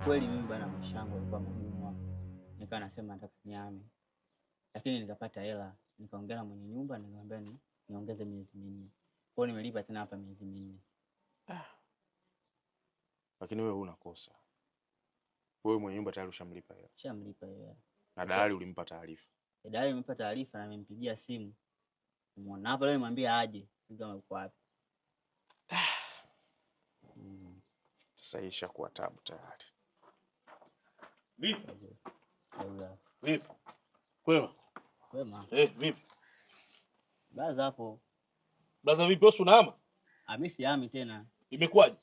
Kweli mimi bwana maisha yangu yalikuwa magumu. Nikawa nasema nataka niame. Lakini nikapata hela, nikaongea na mwenye nyumba nikamwambia niongeze miezi 4. Kwa hiyo nimelipa tena hapa miezi 4. Lakini wewe huna kosa. Wewe mwenye nyumba tayari ushamlipa hela. Shamlipa hela. Na dalali ulimpa taarifa. Dalali nimempa taarifa na nimempigia simu. Umeona hapa leo nimwambia aje, sio kama uko wapi. Sasa ishakuwa tabu tayari. Vipi? Sawa. Vipi? Kwema? Kwema. Vipi? Baza hapo. Baza vipi wewe unahama? Mimi sihami tena. Imekuwaje?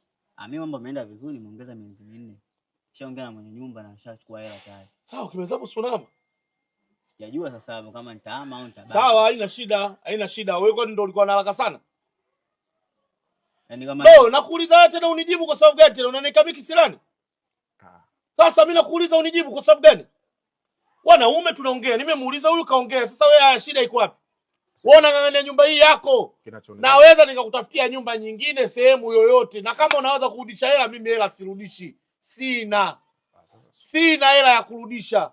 Mimi mambo yameenda vizuri, nimeongeza miezi 4. Kishaongea na mwenye nyumba na nishachukua hela tayari. Sawa, ukimezapo unahama? Sijajua sasa kama nitahama au nitabaki. Sawa, haina shida, haina shida. Wewe kwani ndio ulikuwa na haraka sana? Yaani kama nakuuliza tena unijibu kwa sababu gani tena? Unanikabiki silani? Sasa mimi nakuuliza unijibu kwa sababu gani? Wanaume tunaongea, nimemuuliza huyu kaongea. Sasa wewe shida iko wapi? Wewe unang'ang'ania nyumba hii yako. Naweza nikakutafutia nyumba nyingine sehemu yoyote. Na kama unaweza kurudisha hela, mimi hela sirudishi. Sina hela ya kurudisha.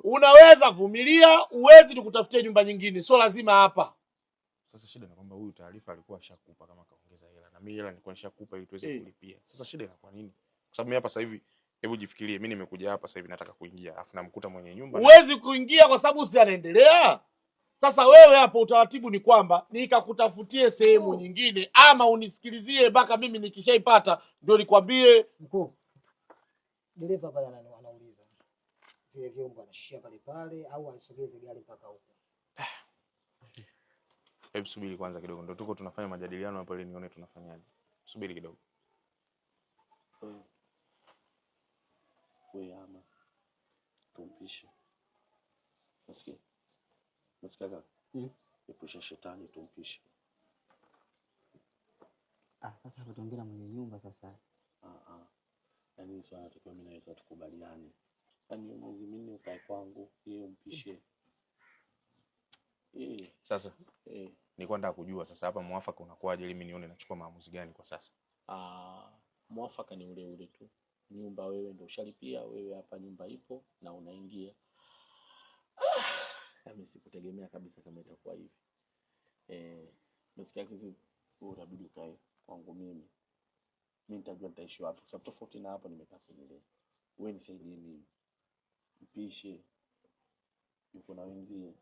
Unaweza vumilia, uwezi nikutafutia nyumba nyingine. Sio lazima hapa. Sasa shida ni kwamba huyu taarifa alikuwa ashakupa kama kaongeza hela. Na mimi hela nilikuwa nishakupa ili tuweze kulipia. Sasa shida inakuwa nini? Kwa sababu mimi hapa sasa hivi, hebu jifikirie, mimi nimekuja hapa sasa hivi nataka kuingia. Alafu namkuta mwenye nyumba. Huwezi kuingia kwa sababu si anaendelea. Sasa wewe hapo utaratibu ni kwamba nikakutafutie sehemu nyingine ama unisikilizie mpaka mimi nikishaipata ndio nikwambie. Mkuu, dereva pale anauliza vile vyombo anashia pale au anisogeze gari mpaka huko. Hebu subiri kwanza kidogo, ndio tuko tunafanya majadiliano hapo ili nione tunafanyaje. Subiri kidogo. Wewe ama tumpishe. Nasikia. Nasikia gani? Epusha shetani tumpishe. Sasa tutaongea mwenye nyumba sasa. Yaani swala tukio mimi naweza tukubaliane. Yaani miezi 4 ukae kwangu, yeye umpishe. Sasa nilikuwa nataka kujua sasa hapa mwafaka unakuaje ili mimi nione nachukua maamuzi gani kwa sasa. Mwafaka ni ule ule tu. Nyumba wewe ndio ushalipia, wewe hapa nyumba ipo na unaingia. Mimi sikutegemea kabisa kama itakuwa hivi. Nasikia kizi unabidi ukae kwangu mimi. Mimi nitajua nitaishi wapi. Sababu tofauti na hapa nimekaa sehemu. Wewe nisaidie mimi. Mpishe. Yuko na wenzie.